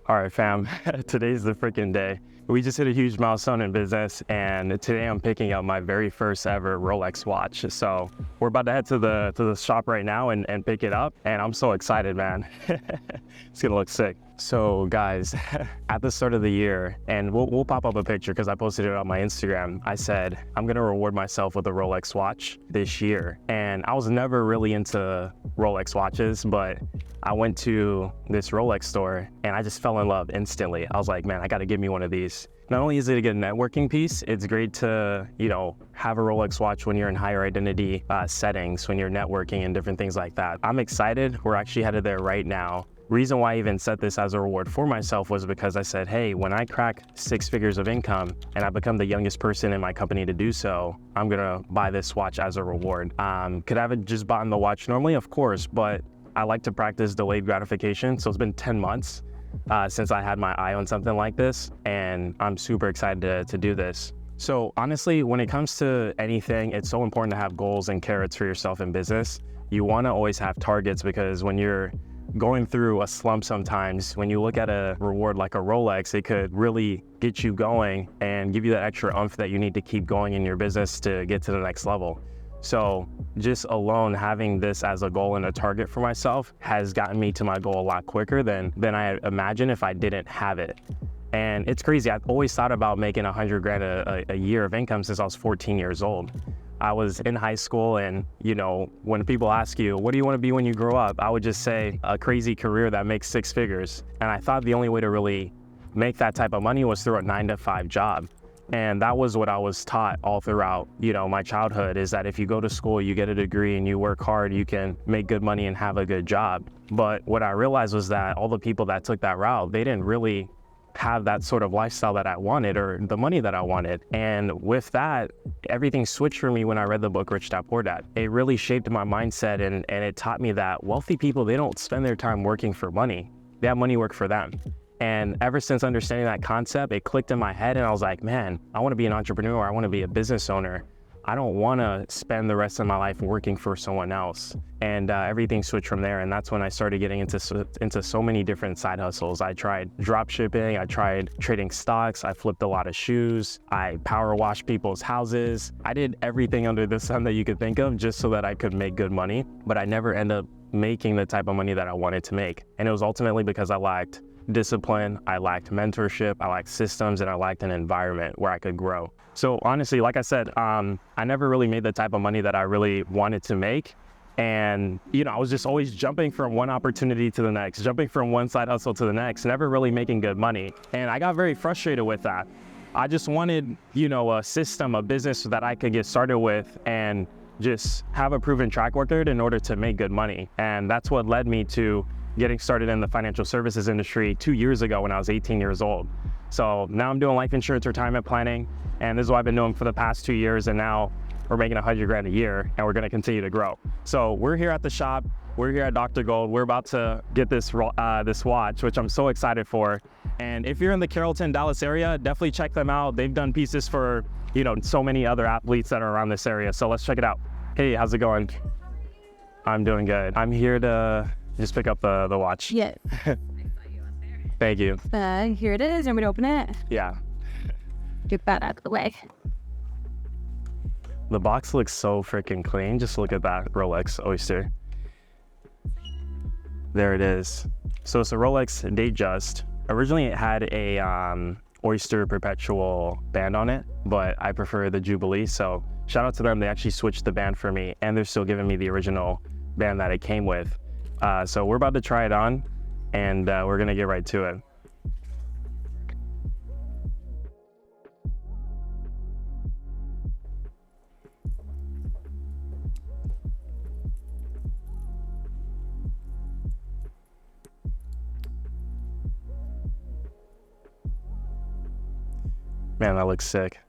All right, fam, today's the freaking day. We just hit a huge milestone in business, and today I'm picking up my very first ever Rolex watch. So we're about to head to the shop right now and pick it up, and I'm so excited, man. It's gonna look sick. So guys, at the start of the year, and we'll pop up a picture because I posted it on my Instagram, I said, I'm gonna reward myself with a Rolex watch this year. And I was never really into Rolex watches, but I went to this Rolex store and I just fell in love instantly. I was like, man, I gotta get me one of these. Not only is it a good networking piece, it's great to, have a Rolex watch when you're in higher identity settings, when you're networking and different things like that. I'm excited. We're actually headed there right now. Reason why I even set this as a reward for myself was because I said, hey, when I crack 6 figures of income and I become the youngest person in my company to do so, I'm gonna buy this watch as a reward. Could I have just bought the watch normally? Of course, but I like to practice delayed gratification. So it's been 10 months since I had my eye on something like this, and I'm super excited to do this. So honestly, when it comes to anything, it's so important to have goals and carrots for yourself in business. You wanna always have targets, because when you're going through a slump sometimes, when you look at a reward like a Rolex, it could really get you going and give you that extra oomph that you need to keep going in your business to get to the next level. So just alone having this as a goal and a target for myself has gotten me to my goal a lot quicker than I imagined if I didn't have it. And it's crazy. I've always thought about making 100 grand a year of income since I was 14 years old. I was in high school, and when people ask you, what do you want to be when you grow up? I would just say a crazy career that makes 6 figures. And I thought the only way to really make that type of money was through a 9-to-5 job. And that was what I was taught all throughout, my childhood, is that if you go to school, you get a degree and you work hard, you can make good money and have a good job. But what I realized was that all the people that took that route, they didn't really have that sort of lifestyle that I wanted, or the money that I wanted. And with that, everything switched for me when I read the book Rich Dad Poor Dad. It really shaped my mindset, and it taught me that wealthy people, they don't spend their time working for money. They have money work for them. And ever since understanding that concept, it clicked in my head, and I was like, man, I want to be an entrepreneur. I want to be a business owner. I don't want to spend the rest of my life working for someone else. And everything switched from there. And that's when I started getting into so many different side hustles. I tried drop shipping. I tried trading stocks. I flipped a lot of shoes. I power washed people's houses. I did everything under the sun that you could think of just so that I could make good money. But I never ended up making the type of money that I wanted to make. And it was ultimately because I lacked discipline, I lacked mentorship, I lacked systems, and I lacked an environment where I could grow. So honestly, like I said, I never really made the type of money that I really wanted to make. And, I was just always jumping from one opportunity to the next, jumping from one side hustle to the next, never really making good money. And I got very frustrated with that. I just wanted, a system, a business that I could get started with and just have a proven track record in order to make good money. And that's what led me to getting started in the financial services industry 2 years ago when I was 18 years old. So now I'm doing life insurance retirement planning, and this is what I've been doing for the past 2 years, and now we're making 100 grand a year, and we're gonna continue to grow. So we're here at the shop, we're here at Dr. Gold, we're about to get this watch, which I'm so excited for. And if you're in the Carrollton, Dallas area, definitely check them out. They've done pieces for, so many other athletes that are around this area. So let's check it out. Hey, how's it going? I'm doing good. I'm here to just pick up the watch. Yes. Thank you. Here it is. You want me to open it? Yeah. Get that out of the way. The box looks so freaking clean. Just look at that Rolex Oyster. There it is. So it's a Rolex Datejust. Originally it had a Oyster Perpetual band on it, but I prefer the Jubilee. So shout out to them. They actually switched the band for me, and they're still giving me the original band that it came with. So we're about to try it on, and we're gonna get right to it. Man, that looks sick.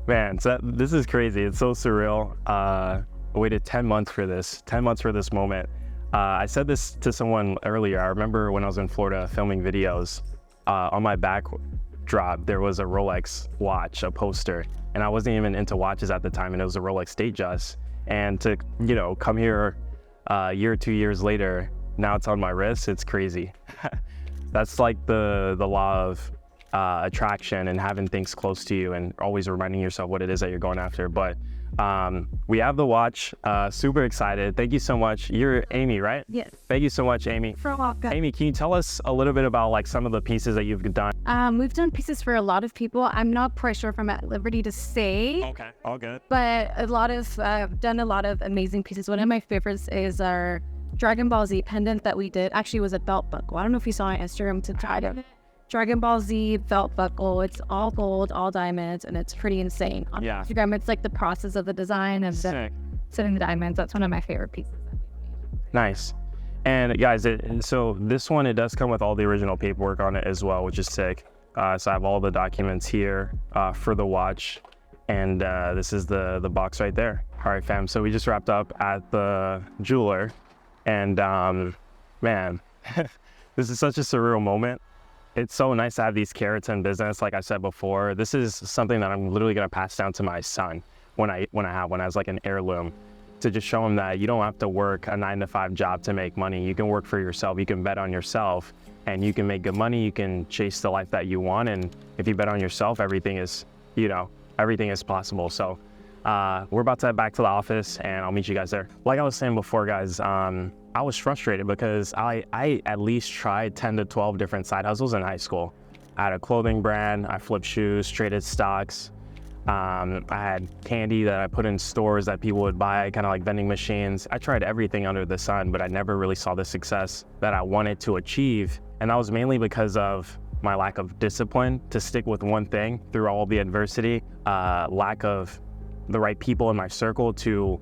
Man, so this is crazy. It's so surreal. I waited 10 months for this, 10 months for this moment. I said this to someone earlier. I remember when I was in Florida filming videos, on my backdrop, there was a Rolex watch, a poster, and I wasn't even into watches at the time, and it was a Rolex Datejust. And to, come here a year, 2 years later, now it's on my wrist. It's crazy. That's like the law of attraction and having things close to you and always reminding yourself what it is that you're going after. But we have the watch. Super excited. Thank you so much. You're Amy, right? Yes. Thank you so much, Amy. For welcome. Amy, can you tell us a little bit about like some of the pieces that you've done? We've done pieces for a lot of people. I'm not quite sure if I'm at liberty to say. Okay, all good. But I've done a lot of amazing pieces. One of my favorites is our Dragon Ball Z pendant that we did. Actually, it was a belt buckle. I don't know if you saw on Instagram to try it. Dragon Ball Z belt buckle. It's all gold, all diamonds, and it's pretty insane. On Instagram, it's like the process of the design of setting the diamonds. That's one of my favorite pieces. Nice. And guys, so this one, it does come with all the original paperwork on it as well, which is sick. So I have all the documents here for the watch. And this is the box right there. All right, fam. So we just wrapped up at the jeweler. And man, this is such a surreal moment. It's so nice to have these carats in business. Like I said before, this is something that I'm literally going to pass down to my son when I have like an heirloom, to just show him that you don't have to work a 9-to-5 job to make money. You can work for yourself. You can bet on yourself and you can make good money. You can chase the life that you want. And if you bet on yourself, everything is possible. So we're about to head back to the office and I'll meet you guys there. Like I was saying before, guys, I was frustrated because I at least tried 10 to 12 different side hustles in high school. I had a clothing brand, I flipped shoes, traded stocks. I had candy that I put in stores that people would buy, kind of like vending machines. I tried everything under the sun, but I never really saw the success that I wanted to achieve. And that was mainly because of my lack of discipline to stick with one thing through all the adversity, lack of the right people in my circle to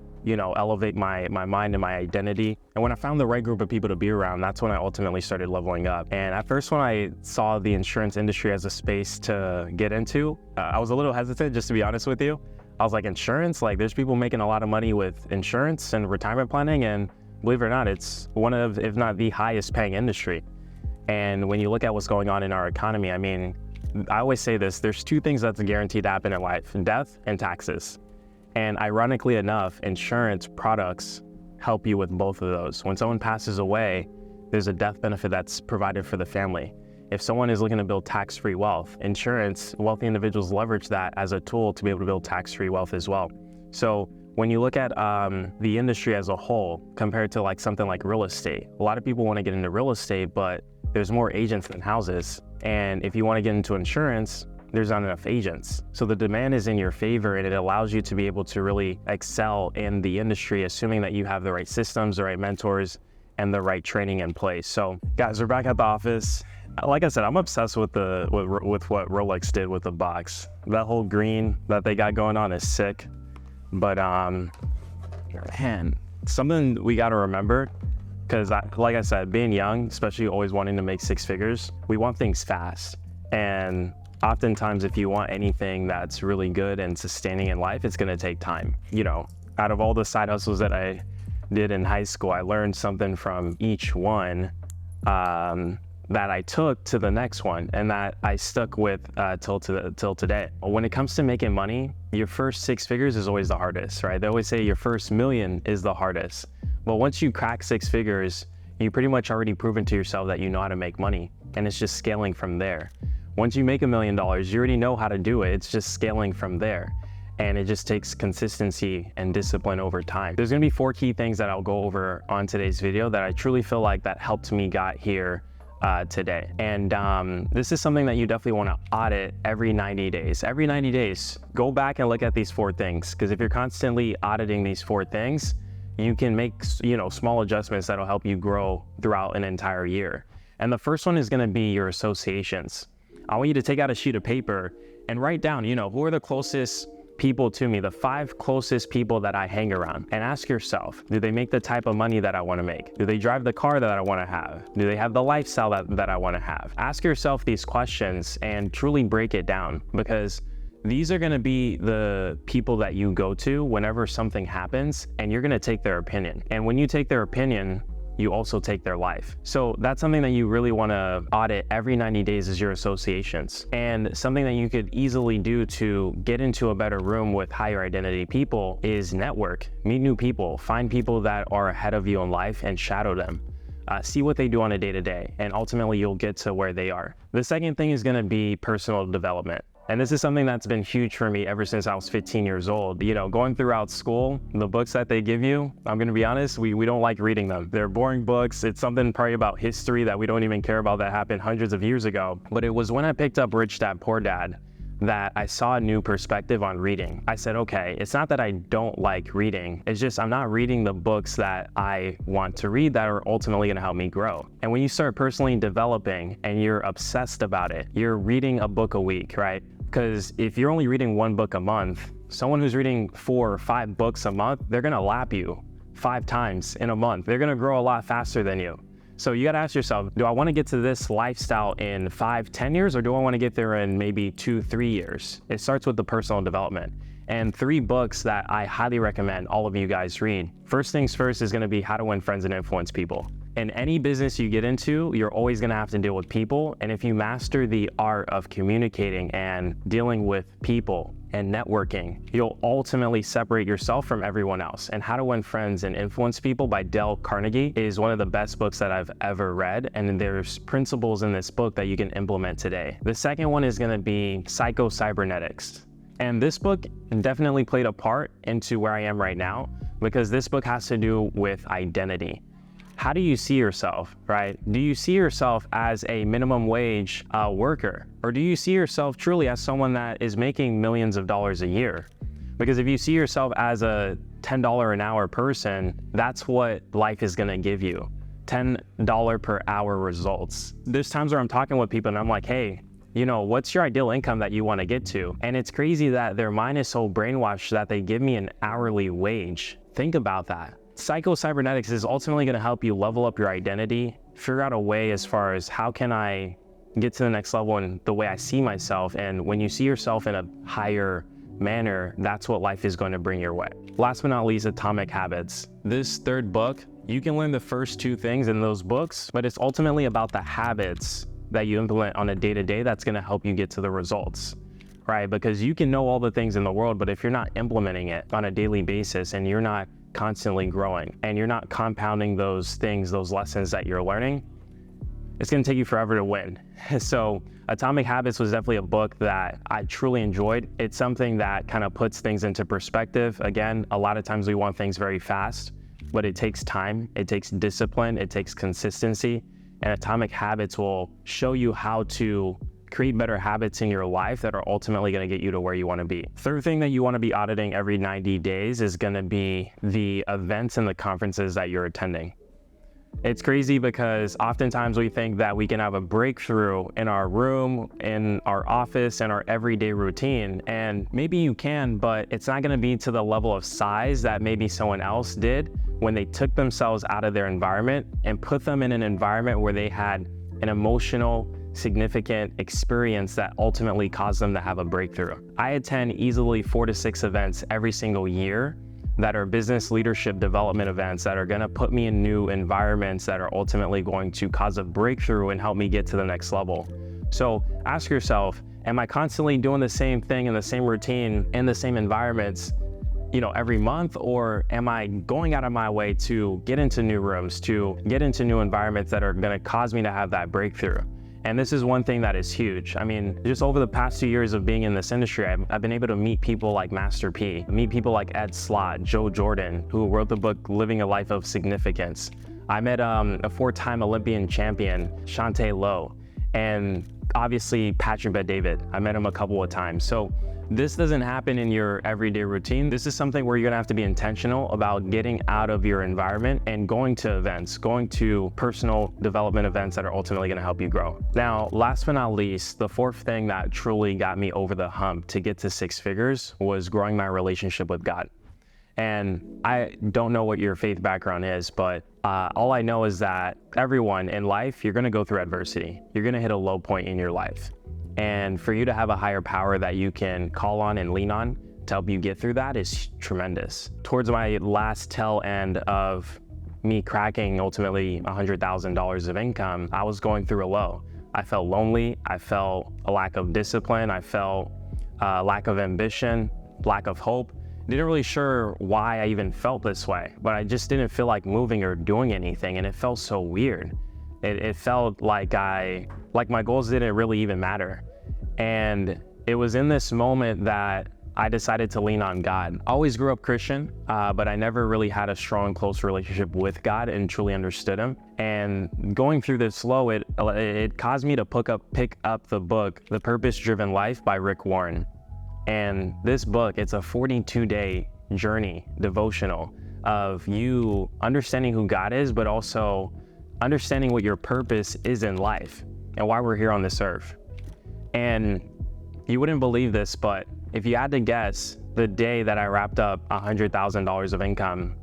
elevate my mind and my identity. And when I found the right group of people to be around, that's when I ultimately started leveling up. And at first, when I saw the insurance industry as a space to get into, I was a little hesitant, just to be honest with you. I was like, insurance? Like, there's people making a lot of money with insurance and retirement planning, and believe it or not, it's one of, if not the highest paying industry. And when you look at what's going on in our economy, I mean, I always say this, there's two things that's guaranteed to happen in life: death and taxes. And ironically enough, insurance products help you with both of those. When someone passes away, there's a death benefit that's provided for the family. If someone is looking to build tax-free wealth, wealthy individuals leverage that as a tool to be able to build tax-free wealth as well. So when you look at the industry as a whole, compared to like something like real estate, a lot of people want to get into real estate, but there's more agents than houses. And if you want to get into insurance, there's not enough agents. So the demand is in your favor, and it allows you to be able to really excel in the industry, assuming that you have the right systems, the right mentors, and the right training in place. So guys, we're back at the office. Like I said, I'm obsessed with with what Rolex did with the box. That whole green that they got going on is sick. But man, something we gotta remember, because like I said, being young, especially always wanting to make six figures, we want things fast. And oftentimes, if you want anything that's really good and sustaining in life, it's gonna take time. Out of all the side hustles that I did in high school, I learned something from each one that I took to the next one, and that I stuck with till today. When it comes to making money, your first 6 figures is always the hardest, right? They always say your first million is the hardest. But once you crack 6 figures, you pretty much already proven to yourself that you know how to make money, and it's just scaling from there. Once you make $1 million, you already know how to do it. It's just scaling from there. And it just takes consistency and discipline over time. There's gonna be 4 key things that I'll go over on today's video that I truly feel like that helped me got here today. And this is something that you definitely wanna audit every 90 days. Every 90 days, go back and look at these 4 things. Because if you're constantly auditing these 4 things, you can make small adjustments that'll help you grow throughout an entire year. And the first one is gonna be your associations. I want you to take out a sheet of paper and write down, who are the closest people to me, the 5 closest people that I hang around, and ask yourself, do they make the type of money that I want to make? Do they drive the car that I want to have? Do they have the lifestyle that I want to have? Ask yourself these questions and truly break it down, because these are going to be the people that you go to whenever something happens, and you're going to take their opinion. And when you take their opinion, you also take their life. So that's something that you really want to audit every 90 days is your associations. And something that you could easily do to get into a better room with higher identity people is network, meet new people, find people that are ahead of you in life and shadow them. see what they do on a day-to-day, and ultimately you'll get to where they are. The second thing is going to be personal development. And this is something that's been huge for me ever since I was 15 years old. You know, going throughout school, the books that they give you, I'm going to be honest, we don't like reading them. They're boring books. It's something probably about history that we don't even care about that happened hundreds of years ago. But it was when I picked up Rich Dad Poor Dad that I saw a new perspective on reading. I said, okay, it's not that I don't like reading. It's just I'm not reading the books that I want to read that are ultimately gonna help me grow. And when you start personally developing and you're obsessed about it, you're reading a book a week, right? Because if you're only reading one book a month, someone who's reading 4 or 5 books a month, they're gonna lap you 5 times in a month. They're gonna grow a lot faster than you. So you gotta ask yourself, do I wanna get to this lifestyle in 5, 10 years, or do I wanna get there in maybe 2, 3 years? It starts with the personal development. And 3 books that I highly recommend all of you guys read. First things first is gonna be How to Win Friends and Influence People. In any business you get into, you're always gonna have to deal with people. And if you master the art of communicating and dealing with people and networking, you'll ultimately separate yourself from everyone else. And How to Win Friends and Influence People by Dale Carnegie is one of the best books that I've ever read. And there's principles in this book that you can implement today. The second one is gonna be Psycho-Cybernetics. And this book definitely played a part into where I am right now, because this book has to do with identity. How do you see yourself, right? Do you see yourself as a minimum wage worker? Or do you see yourself truly as someone that is making millions of dollars a year? Because if you see yourself as a $10 an hour person, that's what life is gonna give you. $10 per hour results. There's times where I'm talking with people and I'm like, hey, you know, what's your ideal income that you wanna get to? And it's crazy that their mind is so brainwashed that they give me an hourly wage. Think about that. Psycho-Cybernetics is ultimately going to help you level up your identity, figure out a way as far as how can I get to the next level in the way I see myself. And when you see yourself in a higher manner, that's what life is going to bring your way. Last but not least, Atomic Habits. This third book, you can learn the first 2 things in those books, but it's ultimately about the habits that you implement on a day-to-day that's going to help you get to the results. Right? Because you can know all the things in the world, but if you're not implementing it on a daily basis and you're not constantly growing and you're not compounding those things, those lessons that you're learning, it's going to take you forever to win. So Atomic Habits was definitely a book that I truly enjoyed. It's something that kind of puts things into perspective. Again, a lot of times we want things very fast, but it takes time, it takes discipline, it takes consistency, and Atomic Habits will show you how to create better habits in your life that are ultimately going to get you to where you want to be. Third thing that you want to be auditing every 90 days is going to be the events and the conferences that you're attending. It's crazy because oftentimes we think that we can have a breakthrough in our room, in our office, in our everyday routine. And maybe you can, but it's not going to be to the level of size that maybe someone else did when they took themselves out of their environment and put them in an environment where they had an emotional, significant experience that ultimately caused them to have a breakthrough. I attend easily 4 to 6 events every single year that are business leadership development events that are going to put me in new environments that are ultimately going to cause a breakthrough and help me get to the next level. So ask yourself, am I constantly doing the same thing in the same routine in the same environments, you know, every month, or am I going out of my way to get into new rooms, to get into new environments that are going to cause me to have that breakthrough? And this is one thing that is huge. I mean, just over the past 2 years of being in this industry, I've been able to meet people like Master P, meet people like Ed Slott, Joe Jordan, who wrote the book Living a Life of Significance. I met a 4-time Olympian champion, Shantae Lowe, and obviously Patrick Bet-David. I met him a couple of times. So this doesn't happen in your everyday routine. This is something where you're gonna have to be intentional about getting out of your environment and going to events, going to personal development events that are ultimately gonna help you grow. Now, last but not least, the 4th thing that truly got me over the hump to get to 6 figures was growing my relationship with God. And I don't know what your faith background is, but all I know is that everyone in life, you're gonna go through adversity. You're gonna hit a low point in your life. And for you to have a higher power that you can call on and lean on to help you get through that is tremendous. Towards my last tail end of me cracking ultimately $100,000 of income, I was going through a low. I felt lonely. I felt a lack of discipline. I felt a lack of ambition, lack of hope. Didn't really sure why I even felt this way, but I just didn't feel like moving or doing anything, and it felt so weird. It felt like my goals didn't really even matter. And it was in this moment that I decided to lean on God. I always grew up Christian, but I never really had a strong, close relationship with God and truly understood Him. And going through this flow, it caused me to pick up the book, The Purpose-Driven Life by Rick Warren. And this book, it's a 42-day journey, devotional, of you understanding who God is, but also understanding what your purpose is in life and why we're here on this earth. And you wouldn't believe this, but if you had to guess the day that I wrapped up $100,000 of income,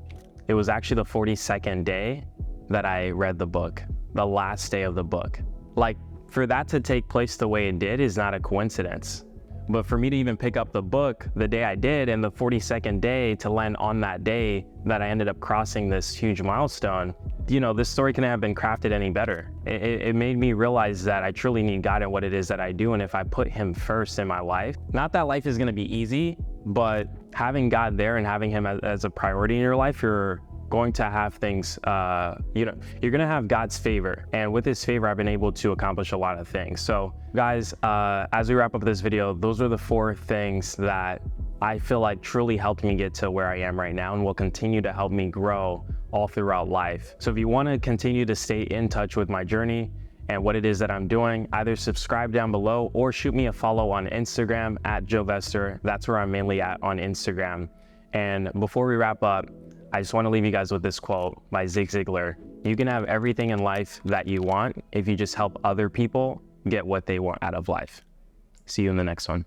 it was actually the 42nd day that I read the book, the last day of the book. Like, for that to take place the way it did is not a coincidence. But for me to even pick up the book the day I did, and the 42nd day to land on that day that I ended up crossing this huge milestone, you know, this story couldn't have been crafted any better. It made me realize that I truly need God in what it is that I do, and if I put Him first in my life, not that life is gonna be easy, but having God there and having Him as a priority in your life, you're going to have things, you're gonna have God's favor. And with His favor, I've been able to accomplish a lot of things. So guys, as we wrap up this video, those are the 4 things that I feel like truly helped me get to where I am right now and will continue to help me grow all throughout life. So if you wanna continue to stay in touch with my journey and what it is that I'm doing, either subscribe down below or shoot me a follow on Instagram at Joe Vester. That's where I'm mainly at on Instagram. And before we wrap up, I just want to leave you guys with this quote by Zig Ziglar. You can have everything in life that you want if you just help other people get what they want out of life. See you in the next one.